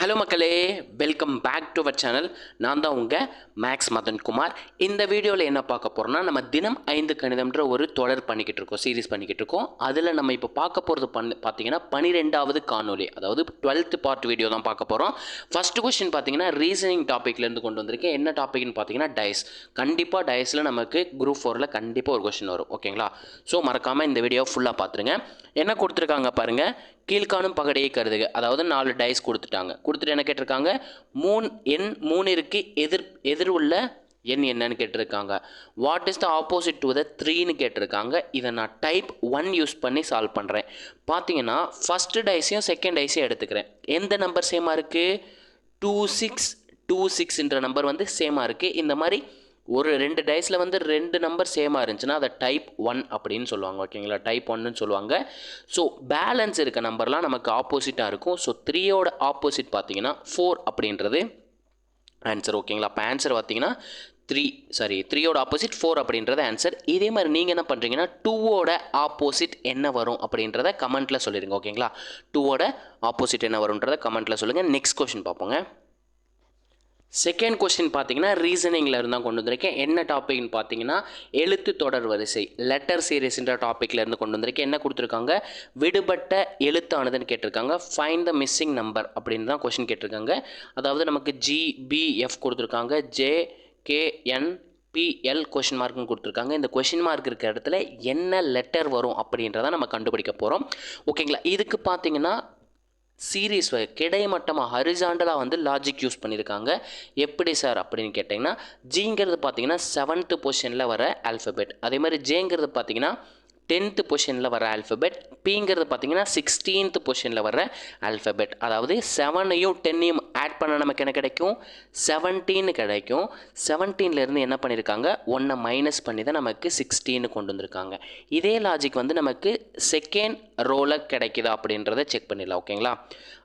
Hello மக்களே, welcome back to our channel. நான் தான் உங்கள் மேக்ஸ் மதன் குமார். இந்த வீடியோவில் என்ன பார்க்க போகிறோம்னா, நம்ம தினம் 5 கணிதம்ன்ற ஒரு தொடர் பண்ணிக்கிட்டு இருக்கோம், சீரீஸ் பண்ணிக்கிட்டு இருக்கோம். அதில் நம்ம இப்போ பார்க்க போகிறது பார்த்தீங்கன்னா 12வது காணொலி, அதாவது 12th பார்ட் வீடியோ தான் பார்க்க போகிறோம். ஃபர்ஸ்ட் கொஸ்டின் பார்த்தீங்கன்னா ரீசனிங் டாப்பிக்லேருந்து கொண்டு வந்திருக்கேன். என்ன டாப்பிக்னு பார்த்தீங்கன்னா டயஸ். கண்டிப்பாக டயஸில் நமக்கு குரூப் 4ல் கண்டிப்பாக ஒரு கொஸ்டின் வரும், ஓகேங்களா? ஸோ மறக்காமல் இந்த வீடியோ ஃபுல்லாக பார்த்துருங்க. என்ன கொடுத்துருக்காங்க பாருங்கள், கீழ்காணும் பகடையை கருதுக. அதாவது 4 டைஸ் கொடுத்துட்டு என்ன கேட்டிருக்காங்க, 3 இருக்கு, எதிர் உள்ள எண் என்னன்னு கேட்டிருக்காங்க. What is the opposite to the 3ன்னு கேட்டிருக்காங்க. இதை நான் டைப் 1 யூஸ் பண்ணி சால்வ் பண்ணுறேன். பார்த்தீங்கன்னா ஃபஸ்ட்டு டைஸையும் செகண்ட் டைஸையும் எடுத்துக்கிறேன். எந்த நம்பர் சேமாக இருக்குது? 26 நம்பர் வந்து சேமாக இருக்குது. இந்த மாதிரி ஒரு 2 டைஸில் வந்து 2 நம்பர் சேமாக இருந்துச்சுன்னா அதை டைப் 1 அப்படின்னு சொல்லுவாங்க, ஓகேங்களா? டைப் 1ன்னு சொல்லுவாங்க. ஸோ பேலன்ஸ் இருக்க நம்பர்லாம் நமக்கு ஆப்போசிட்டாக இருக்கும். ஸோ 3யோட ஆப்போசிட் பார்த்தீங்கன்னா 4 அப்படின்றது ஆன்சர், ஓகேங்களா? இப்போ ஆன்சர் பார்த்தீங்கன்னா 3யோட ஆப்போசிட் 4 அப்படின்றது ஆன்சர். இதே மாதிரி நீங்கள் என்ன பண்ணுறீங்கன்னா 2வோட ஆப்போசிட் என்ன வரும் அப்படின்றத கமெண்ட்டில் சொல்லிடுங்க, ஓகேங்களா? 2வோட ஆப்போசிட் என்ன வரும்ன்றதை கமெண்ட்டில் சொல்லுங்கள். நெக்ஸ்ட் கொஸ்டின் பார்ப்போங்க. செகண்ட் கொஸ்டின் பார்த்தீங்கன்னா ரீசனிங்கில் இருந்தால் கொண்டு வந்திருக்கேன். என்ன டாபிக்னு பார்த்தீங்கன்னா எழுத்து தொடர் வரிசை, லெட்டர் சீரீஸ்ன்ற டாப்பிக்கில் இருந்து கொண்டு வந்திருக்கேன். என்ன கொடுத்துருக்காங்க, விடுபட்ட எழுத்தானதுன்னு கேட்டிருக்காங்க. ஃபைண்ட் த மிஸ்ஸிங் நம்பர் அப்படின்னு தான் கொஸ்டின் கேட்டிருக்காங்க. அதாவது நமக்கு GBF கொடுத்துருக்காங்க, JKNPL கொஷின் மார்க்னு கொடுத்துருக்காங்க. இந்த கொஷின் மார்க் இருக்கிற இடத்துல என்ன லெட்டர் வரும் அப்படின்றத நம்ம கண்டுபிடிக்க போகிறோம், ஓகேங்களா? இதுக்கு பார்த்தீங்கன்னா சீரீஸ் கிடைமட்டமாக ஹரிசாண்டலாக வந்து லாஜிக் யூஸ் பண்ணியிருக்காங்க. எப்படி சார் அப்படின்னு கேட்டிங்கன்னா, ஜிங்கிறது பார்த்தீங்கன்னா 7th பொசிஷனில் வர ஆல்ஃபபெட். அதே மாதிரி ஜேங்கிறது பார்த்தீங்கன்னா 10th பொசிஷனில் வர ஆல்ஃபபெட். பிங்கிறது பார்த்தீங்கன்னா 16th பொசிஷனில் வர ஆல்ஃபபெட். அதாவது 7ஐயும் 10ஐயும் ஆட் பண்ண நமக்கு என்ன கிடைக்கும், 17 கிடைக்கும். 17லேருந்து என்ன பண்ணியிருக்காங்க, 1 மைனஸ் பண்ணி தான் நமக்கு 16 கொண்டு வந்திருக்காங்க. இதே லாஜிக் வந்து நமக்கு செகண்ட் ரோவில் கிடைக்குதா அப்படின்றத செக் பண்ணிடலாம், ஓகேங்களா?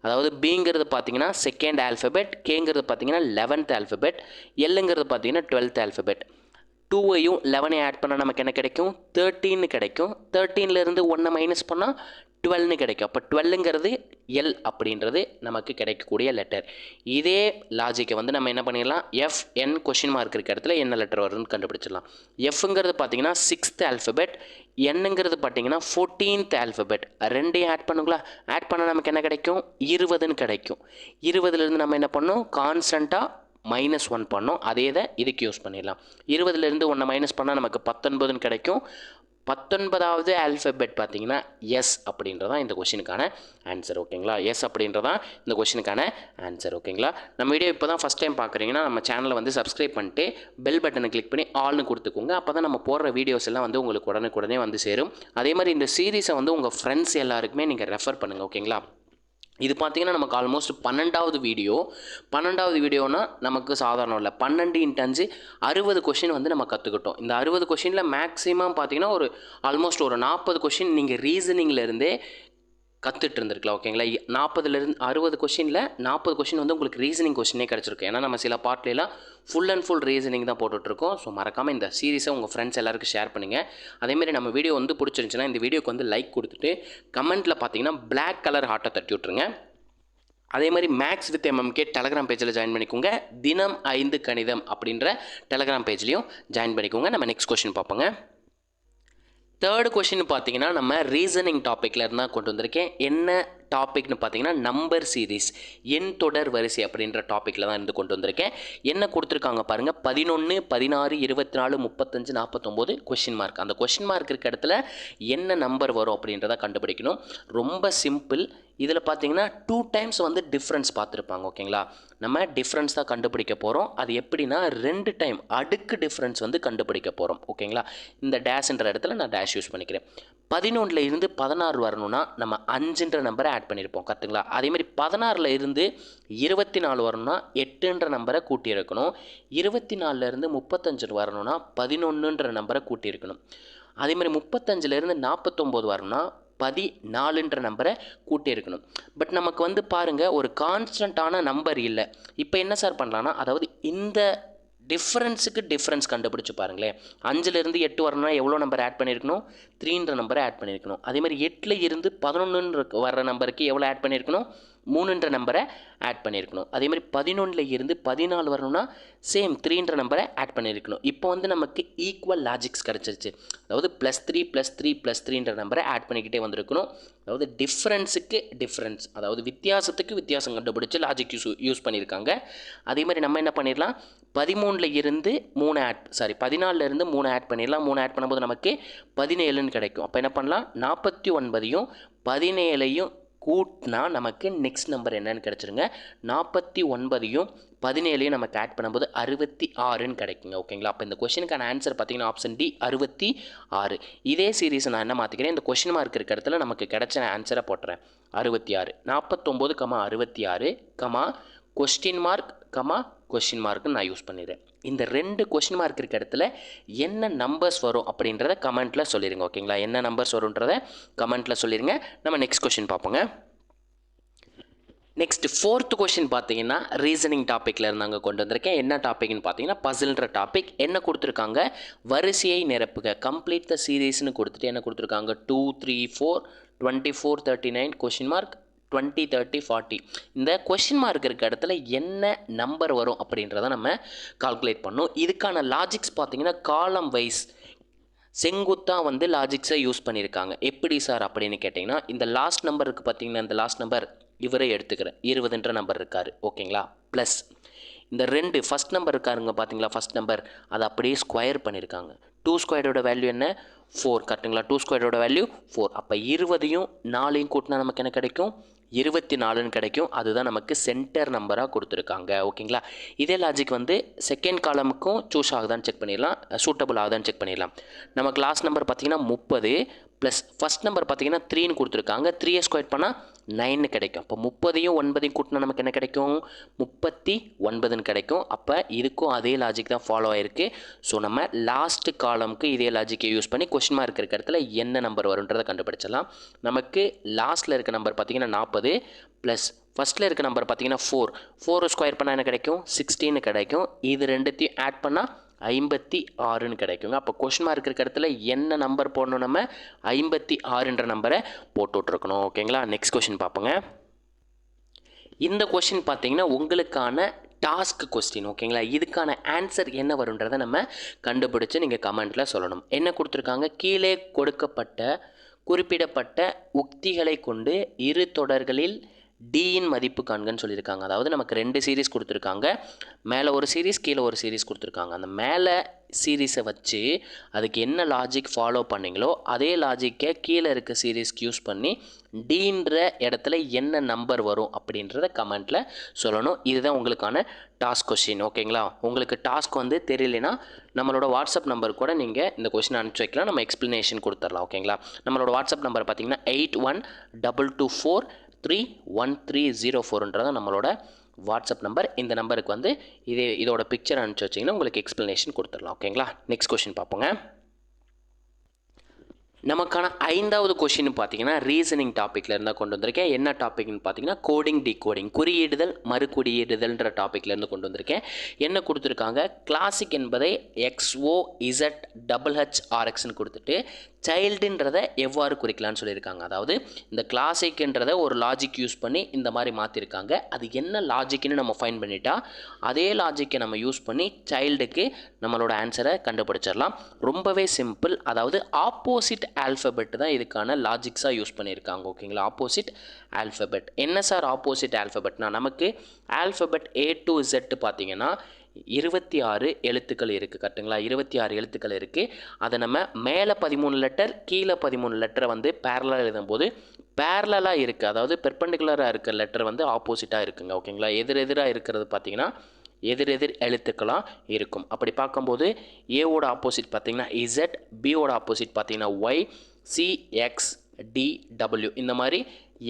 அதாவது பிங்கிறது பார்த்தீங்கன்னா செகண்ட் ஆல்ஃபபெட், கேங்கிறது பார்த்தீங்கன்னா 11th ஆல்ஃபபெட், எல்லுங்கிறது பார்த்தீங்கன்னா 12th ஆல்ஃபபெட். 2ஐயும் 11ஐயும் ஆட் பண்ணால் நமக்கு என்ன கிடைக்கும், 13 கிடைக்கும். 13லேருந்து 1 மைனஸ் பண்ணால் 12ன்னு கிடைக்கும். அப்போ 12ங்கிறது எல் அப்படின்றது நமக்கு கிடைக்கக்கூடிய லெட்டர். இதே லாஜிக்கை வந்து நம்ம என்ன பண்ணிடலாம், FN கொஷின் மார்க் இருக்க இடத்துல என்ன லெட்டர் வரும்னு கண்டுபிடிச்சிடலாம். எஃப்ங்கிறது பார்த்தீங்கன்னா 6th ஆல்ஃபபெட், என்னங்கிறது பார்த்தீங்கன்னா 14th ஆல்ஃபபெட். ரெண்டையும் ஆட் பண்ணுங்களா, ஆட் பண்ணால் நமக்கு என்ன கிடைக்கும், 20ன்னு கிடைக்கும். 20லேருந்து நம்ம என்ன பண்ணோம், கான்ஸ்டண்ட்டாக -1 பண்ணோம். அதே தான் இதுக்கு யூஸ் பண்ணிடலாம். 20லேருந்து 1 மைனஸ் பண்ணால் நமக்கு 19ன்னு கிடைக்கும். 19வது ஆல்ஃபபெட் பார்த்தீங்கன்னா எஸ் அப்படின்றதான் இந்த கொஷினுக்கான ஆன்சர், ஓகேங்களா? எஸ் அப்படின்றதான் இந்த கொஷினுக்கான ஆன்சர், ஓகேங்களா? நம்ம வீடியோ இப்போ தான் ஃபஸ்ட் டைம் பார்க்குறீங்கன்னா நம்ம சேனலை வந்து சப்ஸ்கிரைப் பண்ணிட்டு பெல் பட்டனை கிளிக் பண்ணி ஆல்னு கொடுத்துக்கோங்க. அப்போ தான் நம்ம போடுற வீடியோஸ் எல்லாம் வந்து உங்களுக்கு உடனுக்குடனே வந்து சேரும். அதே மாதிரி இந்த சீரீஸை வந்து உங்கள் ஃப்ரெண்ட்ஸ் எல்லாருக்குமே நீங்கள் ரெஃபர் பண்ணுங்கள், ஓகேங்களா? இது பார்த்தீங்கன்னா நமக்கு ஆல்மோஸ்ட் 12வது வீடியோனா நமக்கு சாதாரணம் இல்லை. 12 × 5 60 கொஷின் வந்து நம்ம கற்றுக்கிட்டோம். இந்த 60 கொஷினில் மேக்ஸிமம் பார்த்தீங்கன்னா ஒரு ஆல்மோஸ்ட் ஒரு 40 கொஷின் நீங்கள் ரீசனிங்லேருந்தே கற்றுட்டு இருந்திருக்கலாம், ஓகேங்களா? 40லேருந்து 60 கொஷினில் 40 கொஷின் வந்து உங்களுக்கு ரீசனிங் கொஷினே கிடச்சிருக்கும். ஏன்னா நம்ம சில பார்ட்லாம் ஃபுல் அண்ட் ஃபுல் ரீசனிங் தான் போட்டுட்ருக்கோம். ஸோ மறக்காமல் இந்த சீரீஸை உங்கள் ஃப்ரெண்ட்ஸ் எல்லாருக்கும் ஷேர் பண்ணுங்கள். அதேமாதிரி நம்ம வீடியோ வந்து பிடிச்சிருந்துச்சுன்னா இந்த வீடியோக்கு வந்து லைக் கொடுத்துட்டு கமெண்ட்டில் பார்த்தீங்கன்னா பிளாக் கலர் ஹார்ட்டை தட்டி விட்ருங்க. அதே மாதிரி மேக்ஸ் வித் MMK டெலகிராம் பேஜில் ஜாயின் பண்ணிக்கோங்க. தினம் 5 கணிதம் அப்படின்ற டெலகிராம் பேஜ்லேயும் ஜாயின் பண்ணிக்கோங்க. நம்ம நெக்ஸ்ட் கொஷின் பார்ப்போங்க. தேர்டு கொஷின் பார்த்தீங்கன்னா நம்ம ரீசனிங் டாப்பிக்கில் இருந்தால் கொண்டு வந்திருக்கேன். என்ன டாபிக்னு பார்த்தீங்கன்னா நம்பர் சீரீஸ், எண் தொடர் வரிசை அப்படின்ற டாப்பிக்கில் தான் இருந்து கொண்டு வந்திருக்கேன். என்ன கொடுத்துருக்காங்க பாருங்கள், 11, 16, 24, 35, 49 கொஷின் மார்க். அந்த கொஷின் மார்க் இருக்க இடத்துல என்ன நம்பர் வரும் அப்படின்றத கண்டுபிடிக்கணும். ரொம்ப சிம்பிள். இதில் பார்த்தீங்கன்னா 2 டைம்ஸ் வந்து டிஃப்ரென்ஸ் பார்த்துருப்பாங்க, ஓகேங்களா? நம்ம டிஃப்ரென்ஸ் தான் கண்டுபிடிக்க போகிறோம். அது எப்படின்னா 2 டைம் அடுக்கு டிஃப்ரென்ஸ் வந்து கண்டுபிடிக்க போகிறோம், ஓகேங்களா? இந்த டேஷ்ன்ற இடத்துல நான் டேஷ் யூஸ் பண்ணிக்கிறேன். 11ல் இருந்து 16 வரணும்னா நம்ம 5ன்ற நம்பரை ஆட் பண்ணியிருப்போம், கரெக்டுங்களா? அதேமாதிரி 16ல் இருந்து 24 வரணும்னா 8ன்ற நம்பரை கூட்டி இருக்கணும். 24ல் இருந்து 35 வரணும்னா 11ன்ற நம்பரை கூட்டி இருக்கணும். அதேமாதிரி 35லேருந்து 49 வரணும்னா 14ன்ற நம்பரை கூட்டி இருக்கணும். பட் நமக்கு வந்து பாருங்கள் ஒரு கான்ஸ்டண்ட்டான நம்பர் இல்லை. இப்போ என்ன சார் பண்ணலான்னா, அதாவது இந்த டிஃப்ரென்ஸுக்கு டிஃப்ரென்ஸ் கண்டுபிடிச்சி பாருங்களேன். 5லேருந்து 8 வரணும்னா எவ்வளோ நம்பர் ஆட் பண்ணியிருக்கணும், 3ன்ற நம்பரை ஆட் பண்ணியிருக்கணும். அதே மாதிரி 8ல் இருந்து 11 வர்ற நம்பருக்கு எவ்வளோ ஆட் பண்ணியிருக்கணும், 3ன்ற நம்பரை ஆட் பண்ணியிருக்கணும். அதே மாதிரி 11ல் இருந்து 14 வரணும்னா சேம் 3ன்ற நம்பரை ஆட் பண்ணியிருக்கணும். இப்போ வந்து நமக்கு ஈக்குவல் லாஜிக்ஸ் கிடச்சிருச்சு. அதாவது +3 +3 +3ன்ற நம்பரை ஆட் பண்ணிக்கிட்டே வந்திருக்கணும். அதாவது டிஃப்ரென்ஸுக்கு டிஃப்ரென்ஸ், அதாவது வித்தியாசத்துக்கு வித்தியாசம் கண்டுபிடிச்சி லாஜிக் யூஸ் பண்ணியிருக்காங்க. அதே மாதிரி நம்ம என்ன பண்ணிடலாம், 14ல் இருந்து 14ல் இருந்து 3 ஆட் பண்ணிடலாம். 3 ஆட் பண்ணும்போது நமக்கு 17ன்னு கிடைக்கும். அப்போ என்ன பண்ணலாம், 49யும் 17யும் கூட்டினா நமக்கு நெக்ஸ்ட் நம்பர் என்னன்னு கிடச்சிருங்க. 49யும் 17யும் நமக்கு ஆட் பண்ணும்போது 66ன்னு கிடைக்குங்க. ஓகேங்களா. அப்போ இந்த கொஷனுக்கான ஆன்சர் பார்த்தீங்கன்னா ஆப்ஷன் டி 66. இதே சீரீஸை நான் என்ன மாற்றிக்கிறேன், இந்த கொஷின் மார்க் இருக்கிற இடத்துல நமக்கு கிடைச்ச ஆன்சரை போட்டுறேன். 66 49, 66, கொஸ்டின் மார்க் கொஸ்டின் மார்க்குன்னு நான் யூஸ் பண்ணிடுறேன். இந்த 2 கொஸ்டின் மார்க் இருக்க இடத்துல என்ன நம்பர்ஸ் வரும் அப்படின்றத கமெண்ட்டில் சொல்லிடுங்க. ஓகேங்களா. என்ன நம்பர்ஸ் வரும்ன்றத கமெண்ட்டில் சொல்லிடுங்க. நம்ம நெக்ஸ்ட் கொஸ்டின் பார்ப்போங்க. நெக்ஸ்ட் 4th கொஸ்டின் பார்த்தீங்கன்னா ரீசனிங் டாப்பிக்கில் இருந்தாங்க கொண்டு வந்திருக்கேன். என்ன டாப்பிக்னு பார்த்தீங்கன்னா பசில்ன்ற டாபிக். என்ன கொடுத்துருக்காங்க, வரிசையை நிரப்புக, கம்ப்ளீட் த சீரீஸ்னு கொடுத்துட்டு என்ன கொடுத்துருக்காங்க, 2 3 4 24 39 கொஸ்டின் மார்க் 20 30 40. இந்த கொஸ்டின் மார்க் இருக்க இடத்துல என்ன நம்பர் வரும் அப்படின்றத நம்ம கால்குலேட் பண்ணோம். இதுக்கான லாஜிக்ஸ் பார்த்தீங்கன்னா காலம் வைஸ் செங்குத்தாக வந்து லாஜிக்ஸை யூஸ் பண்ணியிருக்காங்க. எப்படி சார் அப்படின்னு கேட்டிங்கன்னா, இந்த லாஸ்ட் நம்பர் இருக்குது பார்த்தீங்கன்னா, இந்த லாஸ்ட் நம்பர் இவரே எடுத்துக்கிறேன், 20ன்ற நம்பர் இருக்கார். ஓகேங்களா. ப்ளஸ் இந்த 2 ஃபஸ்ட் நம்பர் இருக்காருங்க பார்த்தீங்களா, ஃபஸ்ட் நம்பர் அதை அப்படியே ஸ்கொயர் பண்ணியிருக்காங்க. 2 ஸ்கொயரோட வேல்யூ என்ன, 4. கரெக்டுங்களா. 2 ஸ்கொயரோட வேல்யூ 4. அப்போ 20யும் 4யும் கூட்டினா நமக்கு என்ன கிடைக்கும், 24ன்னு கிடைக்கும். அதுதான் நமக்கு சென்டர் நம்பராக கொடுத்துருக்காங்க. ஓகேங்களா. இதே லாஜிக் வந்து செகண்ட் காலமுக்கும் சூஸ் ஆகுதான்னு செக் பண்ணிடலாம், சூட்டபுள் ஆகுதான்னு செக் பண்ணிடலாம். நமக்கு லாஸ்ட் நம்பர் பார்த்தீங்கன்னா 30 ப்ளஸ் ஃபஸ்ட் நம்பர் பார்த்தீங்கன்னா 3ன்னு கொடுத்துருக்காங்க. 3 ஸ்கொயர் பண்ணால் 9ன்னு கிடைக்கும். அப்போ 30யும் 9யும் கூட்டினா நமக்கு என்ன கிடைக்கும், 39ன்னு கிடைக்கும். அப்போ இதுக்கும் அதே லாஜிக் தான் ஃபாலோ ஆகிருக்கு. ஸோ நம்ம லாஸ்ட் காலமுக்கு இதே லாஜிக்கை யூஸ் பண்ணி கொஸ்டின் மார்க் இருக்கிற இடத்துல என்ன நம்பர் வரும்ன்றதை கண்டுபிடிச்சிடலாம். நமக்கு லாஸ்ட்டில் இருக்க நம்பர் பார்த்தீங்கன்னா 40 ப்ளஸ் ஃபஸ்ட்டில் இருக்க நம்பர் பார்த்தீங்கன்னா 4 ஸ்கொயர் பண்ணால் என்ன கிடைக்கும், 16 கிடைக்கும். இது ரெண்டுத்தையும் ஆட் பண்ணால் 56ன்னு கிடைக்குங்க. அப்போ கொஸ்டின் மார்க் இருக்கிற இடத்துல என்ன நம்பர் போடணும், நம்ம 56ன்ற நம்பரை போட்டு விட்ருக்கணும். ஓகேங்களா. நெக்ஸ்ட் கொஸ்டின் பார்ப்போங்க. இந்த கொஸ்டின் பார்த்தீங்கன்னா உங்களுக்கான டாஸ்க் கொஸ்டின். ஓகேங்களா. இதுக்கான ஆன்சர் என்ன வரும்ன்றதை நம்ம கண்டுபிடிச்சு நீங்கள் கமெண்ட்டில் சொல்லணும். என்ன கொடுத்துருக்காங்க, கீழே கொடுக்கப்பட்ட குறிப்பிடப்பட்ட உக்திகளை கொண்டு இரு தொடர்களில் டியின் மதிப்பு காண்கன்னு சொல்லியிருக்காங்க. அதாவது நமக்கு 2 சீரீஸ் கொடுத்துருக்காங்க, மேலே ஒரு சீரீஸ் கீழே ஒரு சீரீஸ் கொடுத்துருக்காங்க. அந்த மேலே சீரீஸை வச்சு அதுக்கு என்ன லாஜிக் ஃபாலோ பண்ணிங்களோ அதே லாஜிக்கை கீழே இருக்க சீரீஸ்க்கு யூஸ் பண்ணி டீன்ற இடத்துல என்ன நம்பர் வரும் அப்படின்றத கமெண்ட்டில் சொல்லணும். இதுதான் உங்களுக்கான டாஸ்க் கொஸ்டின். ஓகேங்களா. உங்களுக்கு டாஸ்க் வந்து தெரியலனா நம்மளோட வாட்ஸ்அப் நம்பர் கூட நீங்கள் இந்த கொஸ்டின் அனுப்பிச்சி வைக்கலாம், நம்ம எக்ஸ்ப்ளனேஷன் கொடுத்துடலாம். ஓகேங்களா. நம்மளோட வாட்ஸ்அப் நம்பர் பார்த்தீங்கன்னா 8122431304ன்றதான் நம்மளோட வாட்ஸ்அப் நம்பர். இந்த நம்பருக்கு வந்து இதோட பிக்சர் அனுப்பிச்சி வச்சிங்கன்னா உங்களுக்கு எக்ஸ்ப்ளனேஷன் கொடுத்துடலாம். ஓகேங்களா. நெக்ஸ்ட் கொஸ்டின் பார்ப்போங்க. நமக்கான 5வது கொஸ்டின் பார்த்தீங்கன்னா ரீசனிங் டாப்பிக்கில் இருந்தால் கொண்டு வந்திருக்கேன். என்ன டாப்பிக்னு பார்த்தீங்கன்னா கோடிங் டிகோடிங், குறியீடுதல் மறுகுறியீடுதல்ன்ற டாப்பிக்லேருந்து கொண்டு வந்திருக்கேன். என்ன கொடுத்துருக்காங்க, கிளாசிக் என்பதை XOZHHRXன்னு கொடுத்துட்டு சைல்டுன்றதை எவ்வாறு குறிக்கலான்னு சொல்லியிருக்காங்க. அதாவது இந்த கிளாசிக்ன்றதை ஒரு லாஜிக் யூஸ் பண்ணி இந்த மாதிரி மாற்றிருக்காங்க. அது என்ன லாஜிக்னு நம்ம ஃபைன் பண்ணிட்டா அதே லாஜிக்கை நம்ம யூஸ் பண்ணி சைல்டுக்கு நம்மளோட ஆன்சரை கண்டுபிடிச்சிடலாம். ரொம்பவே சிம்பிள். அதாவது ஆப்போசிட் ஆல்ஃபபெட் தான் இதுக்கான லாஜிக்ஸாக யூஸ் பண்ணியிருக்காங்க. ஓகேங்களா. ஆப்போசிட் ஆல்ஃபபெட் என்ன சார், ஆப்போசிட் ஆல்ஃபபெட்னா நமக்கு ஆல்ஃபபெட் A to Z பார்த்தீங்கன்னா 26 எழுத்துக்கள் இருக்குது. கரெக்டுங்களா. 26 எழுத்துக்கள் இருக்குது. அதை நம்ம மேலே 13 லெட்டர் கீழே 13 லெட்டரை வந்து பேரலாக எழுதும்போது பேரலாக இருக்குது, அதாவது பெர்பெண்டிகுலராக இருக்கிற லெட்டர் வந்து ஆப்போசிட்டாக இருக்குங்க. ஓகேங்களா. எதிரெதிராக இருக்கிறது பார்த்தீங்கன்னா எதிரெதிர் எழுத்துக்களாக இருக்கும். அப்படி பார்க்கும்போது ஏவோட ஆப்போசிட் பார்த்தீங்கன்னா இசட், பியோட ஆப்போசிட் பார்த்தீங்கன்னா Y, C X T W, இந்த மாதிரி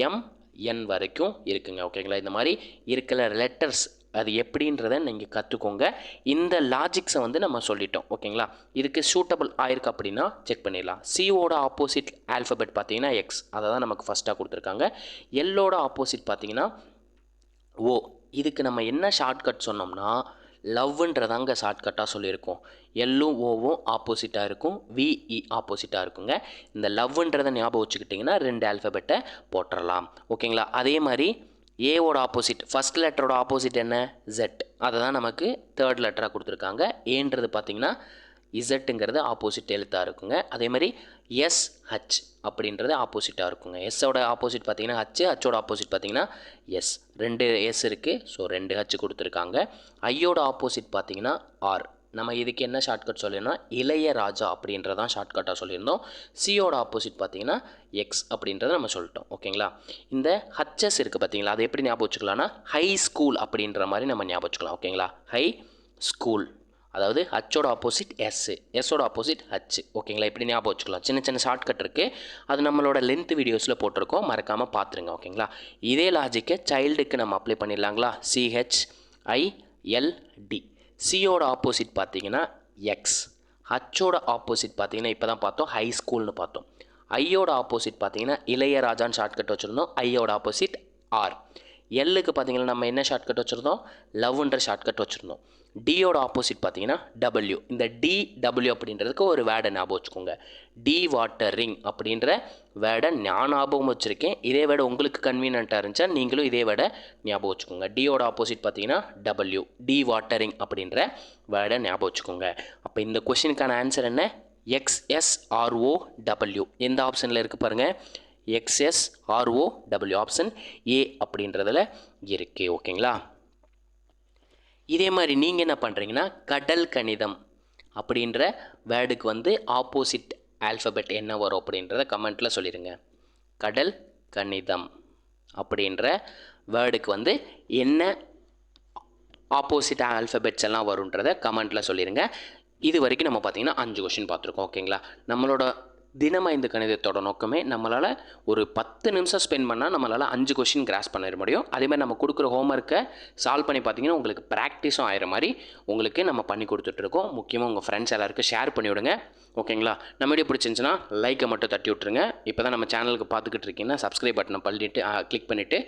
எம்என் வரைக்கும் இருக்குங்க. ஓகேங்களா. இந்த மாதிரி இருக்கிற லெட்டர்ஸ் அது எப்படின்றத நீங்கள் கற்றுக்கோங்க. இந்த லாஜிக்ஸை வந்து நம்ம சொல்லிட்டோம். ஓகேங்களா. இதுக்கு சூட்டபிள் ஆயிருக்கு அப்படின்னா செக் பண்ணிடலாம். சியோட ஆப்போசிட் ஆல்ஃபபெட் பார்த்தீங்கன்னா எக்ஸ், அதை தான் நமக்கு ஃபஸ்ட்டாக கொடுத்துருக்காங்க. எல்லோட ஆப்போசிட் பார்த்தீங்கன்னா ஓ. இதுக்கு நம்ம என்ன ஷார்ட்கட் சொன்னோம்னா லவ்ன்றதாங்க ஷார்ட்கட்டாக சொல்லியிருக்கோம். எல்லும் ஓவும் ஆப்போசிட்டாக இருக்கும், விஇ ஆப்போசிட்டாக இருக்குங்க. இந்த லவ்ன்றதை ஞாபகம் வச்சுக்கிட்டிங்கன்னா 2 ஆல்ஃபபெட்டை போட்டுடலாம். ஓகேங்களா. அதே மாதிரி ஏவோட ஆப்போசிட் ஃபஸ்ட் லெட்டரோட ஆப்போசிட் என்ன ஜெட், அதை தான் நமக்கு தேர்ட் லெட்டராக கொடுத்துருக்காங்க. ஏன்றது பார்த்திங்கன்னா இசட்டுங்கிறது ஆப்போசிட் எழுத்தாக இருக்குங்க. அதே மாதிரி எஸ்ஹெச் அப்படின்றது ஆப்போசிட்டாக இருக்குங்க. எஸ்ஸோட ஆப்போசிட் பார்த்திங்கன்னா ஹச்சோட ஆப்போசிட் பார்த்திங்கன்னா எஸ், 2 எஸ் இருக்குது, ஸோ 2 ஹச் கொடுத்துருக்காங்க. ஐயோட ஆப்போசிட் பார்த்திங்கன்னா ஆர். நம்ம இதுக்கு என்ன ஷார்ட்கட் சொல்லியிருந்தோம், இளையராஜா அப்படின்றதான் ஷார்ட்கட்டாக சொல்லியிருந்தோம். சியோட ஆப்போசிட் பார்த்திங்கன்னா எக்ஸ் அப்படின்றத நம்ம சொல்லிட்டோம். ஓகேங்களா. இந்த ஹச்எஸ் இருக்குது பார்த்தீங்களா, அதை எப்படி ஞாபகம் வச்சுக்கலாம்னா ஹை ஸ்கூல் அப்படின்ற மாதிரி நம்ம ஞாபகம் வச்சுக்கலாம். ஓகேங்களா. ஹை ஸ்கூல், அதாவது ஹச்சோட ஆப்போசிட் எஸ், எஸ்ஸோட ஆப்போசிட் ஹச். ஓகேங்களா. இப்படி ஞாபகம் வச்சுக்கலாம். சின்ன சின்ன ஷார்ட்கட் இருக்குது, அது நம்மளோட லென்த் வீடியோஸில் போட்டிருக்கோம், மறக்காமல் பார்த்துருங்க. ஓகேங்களா. இதே லாஜிக்கை சைல்டுக்கு நம்ம அப்ளை பண்ணிடலாங்களா. CHILD. சியோட ஆப்போசிட் பார்த்தீங்கன்னா எக்ஸ், ஹச்சோட ஆப்போசிட் பார்த்தீங்கன்னா இப்போ தான் பார்த்தோம் ஹை ஸ்கூல்னு பார்த்தோம். ஐயோட ஆப்போசிட் பார்த்தீங்கன்னா இளையராஜான்னு ஷார்ட்கட் வச்சுருந்தோம். ஐயோட ஆப்போசிட் ஆர். எல்லுக்கு பார்த்தீங்கன்னா நம்ம என்ன ஷார்ட்கட் வச்சுருந்தோம், லவ்ன்ற ஷார்ட்கட் வச்சுருந்தோம். டியோட ஆப்போசிட் பார்த்தீங்கன்னா டபிள்யூ. இந்த DW அப்படின்றதுக்கு ஒரு வேர்டை ஞாபகம் வச்சுக்கோங்க. டி வாட்டரிங் அப்படின்ற வேர்டை நான் ஞாபகம் வச்சுருக்கேன். இதே வேர்டை உங்களுக்கு கன்வீனியண்ட்டாக இருந்துச்சா நீங்களும் இதே வேர்டை ஞாபகம் வச்சுக்கோங்க. டியோட ஆப்போசிட் பார்த்தீங்கன்னா டபிள்யூ, டி வாட்டரிங் அப்படின்ற வேர்டை ஞாபகம் வச்சுக்கோங்க. அப்போ இந்த கொஷினுக்கான ஆன்சர் என்ன, XSROW. எந்த ஆப்ஷனில் இருக்குது பாருங்கள், XSROW ஆப்ஷன் ஏ அப்படின்றதில் இருக்குது. ஓகேங்களா. இதே மாதிரி நீங்கள் என்ன பண்ணுறீங்கன்னா கடல் கணிதம் அப்படின்ற வேர்டுக்கு வந்து ஆப்போசிட் ஆல்ஃபபெட் என்ன வரும் அப்படின்றத கமெண்ட்டில் சொல்லிடுங்க. கடல் கணிதம் அப்படின்ற வேர்டுக்கு வந்து என்ன ஆப்போசிட் ஆல்ஃபபெட்ஸ் எல்லாம் வரும்ன்றதை கமெண்ட்டில் சொல்லிடுங்க. இது வரைக்கும் நம்ம பார்த்திங்கன்னா 5 கொஷின் பார்த்துருக்கோம். ஓகேங்களா. நம்மளோட தினமாக இந்த கணிதத்தோட நோக்கமே நம்மளால் ஒரு 10 நிமிஷம் ஸ்பெண்ட் பண்ணால் நம்மளால் 5 கொஷின் கிராஸ் பண்ண முடியும். அதேமாதிரி நம்ம கொடுக்குற ஹோம்ஒர்க்கை சால்வ் பண்ணி பார்த்திங்கன்னா உங்களுக்கு ப்ராக்டிஸும் ஆகிற மாதிரி உங்களுக்கு நம்ம பண்ணி கொடுத்துட்ருக்கோம். முக்கியமாக உங்கள் ஃப்ரெண்ட்ஸ் எல்லாருக்கும் ஷேர் பண்ணி விடுங்க. ஓகேங்களா. நம்ம வீடியோ பிடிச்சிருந்துச்சுன்னா லைக்கை மட்டும் தட்டி விட்ருங்க. இப்போ தான் நம்ம சேனலுக்கு பார்த்துக்கிட்டு இருக்கீங்கன்னா சப்ஸ்கிரைப் பட்டனை கிளிக் பண்ணிவிட்டு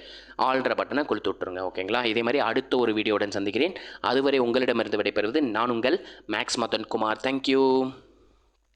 ஆல்ற பட்டனை கொடுத்து விட்ருங்க. ஓகேங்களா. இதே மாதிரி அடுத்த ஒரு வீடியோவுடன் சந்திக்கிறேன். அதுவரை உங்களிடமிருந்து விடைபெறுவது நான் உங்கள் மேக்ஸ் மதன் குமார். தேங்க்யூ.